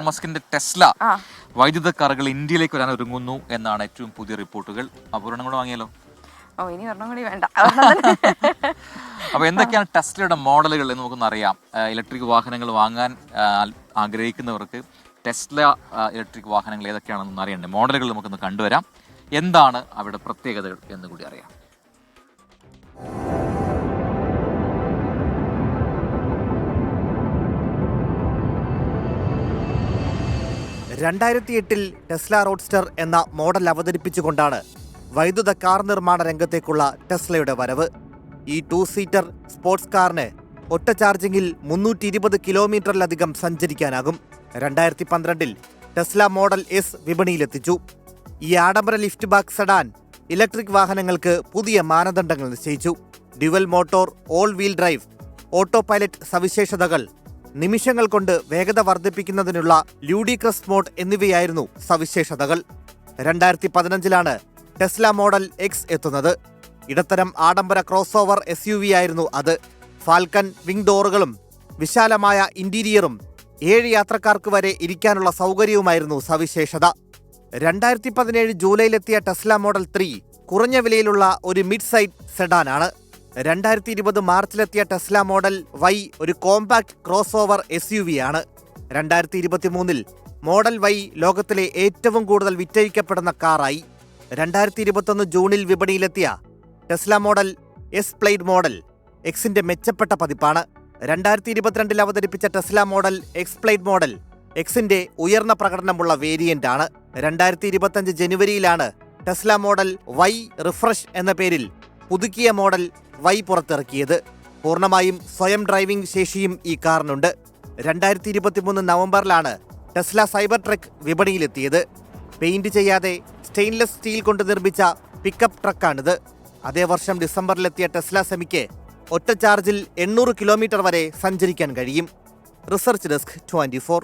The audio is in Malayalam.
മസ്കിന്റെ ടെസ്ല വൈദ്യുത കാറുകൾ ഇന്ത്യയിലേക്ക് വരാൻ ഒരുങ്ങുന്നു എന്നാണ് ഏറ്റവും പുതിയ റിപ്പോർട്ടുകൾ. അപൂർണം കൂടെ വാങ്ങിയാലോ? ഇനി ഒരെണ്ണം കൂടി വേണ്ട. അപ്പൊ എന്തൊക്കെയാണ് ടെസ്ലയുടെ മോഡലുകൾ എന്ന് നമുക്കൊന്ന് അറിയാം. ഇലക്ട്രിക് വാഹനങ്ങൾ വാങ്ങാൻ ആഗ്രഹിക്കുന്നവർക്ക് ടെസ്ല ഇലക്ട്രിക് വാഹനങ്ങൾ ഏതൊക്കെയാണെന്ന് അറിയണ്ടേ. മോഡലുകൾ നമുക്കൊന്ന് കണ്ടുവരാം. എന്താണ് അവരുടെ പ്രത്യേകതകൾ എന്ന് കൂടി അറിയാം. 2008 ടെസ്ല റോഡ്സ്റ്റർ എന്ന മോഡൽ അവതരിപ്പിച്ചുകൊണ്ടാണ് വൈദ്യുത കാർ നിർമ്മാണ രംഗത്തേക്കുള്ള ടെസ്ലയുടെ വരവ്. ഈ 2 സീറ്റർ സ്പോർട്സ് കാറിന് ഒറ്റ ചാർജിങ്ങിൽ 320 കിലോമീറ്ററിലധികം സഞ്ചരിക്കാനാകും. 2012 ടെസ്ല മോഡൽ എസ് വിപണിയിലെത്തിച്ചു. ഈ ആഡംബര ലിഫ്റ്റ് ബാക്ക് സെഡാൻ ഇലക്ട്രിക് വാഹനങ്ങൾക്ക് പുതിയ മാനദണ്ഡങ്ങൾ നിശ്ചയിച്ചു. Dual motor, all wheel drive, auto pilot സവിശേഷതകൾ, നിമിഷങ്ങൾ കൊണ്ട് വേഗത വർദ്ധിപ്പിക്കുന്നതിനുള്ള ലൂഡിക്രസ് മോഡ് എന്നിവയായിരുന്നു സവിശേഷതകൾ. 2015 ടെസ്ല മോഡൽ എക്സ് എത്തുന്നത്. ഇടത്തരം ആഡംബര ക്രോസ് ഓവർ SUV ആയിരുന്നു അത്. ഫാൽക്കൺ വിങ് ഡോറുകളും വിശാലമായ ഇന്റീരിയറും 7 യാത്രക്കാർക്ക് വരെ ഇരിക്കാനുള്ള സൗകര്യവുമായിരുന്നു സവിശേഷത. 2017 ജൂലൈയിലെത്തിയ ടെസ്ല മോഡൽ 3 കുറഞ്ഞ വിലയിലുള്ള ഒരു മിഡ് സൈഡ് സെഡാനാണ്. 2020 മാർച്ചിലെത്തിയ ടെസ്ല മോഡൽ വൈ ഒരു കോമ്പാക്ട് ക്രോസ് ഓവർ SUV ആണ്. 2023 മോഡൽ വൈ ലോകത്തിലെ ഏറ്റവും കൂടുതൽ വിറ്റഴിക്കപ്പെടുന്ന കാറായി. 2021 ജൂണിൽ വിപണിയിലെത്തിയ Tesla model S plaid model എക്സിന്റെ മെച്ചപ്പെട്ട പതിപ്പാണ്. 2022 അവതരിപ്പിച്ച Tesla model X plaid model എക്സിന്റെ ഉയർന്ന പ്രകടനമുള്ള വേരിയന്റ് ആണ്. 2025 ജനുവരിയിലാണ് ടെസ്ല മോഡൽ വൈ റിഫ്രഷ് എന്ന പേരിൽ പുതുക്കിയ മോഡൽ വൈ പുറത്തിറക്കിയത്. പൂർണ്ണമായും സ്വയം ഡ്രൈവിംഗ് ശേഷിയും ഈ കാറിനുണ്ട്. 2023 നവംബറിലാണ് ടെസ്ല സൈബർ ട്രക്ക് വിപണിയിലെത്തിയത്. പെയിന്റ് ചെയ്യാതെ സ്റ്റെയിൻലെസ് സ്റ്റീൽ കൊണ്ട് നിർമ്മിച്ച പിക്കപ്പ് ട്രക്കാണിത്. അതേ വർഷം ഡിസംബറിലെത്തിയ ടെസ്ല സെമിക്ക് ഒറ്റ ചാർജിൽ 800 കിലോമീറ്റർ വരെ സഞ്ചരിക്കാൻ കഴിയും. Research desk 24.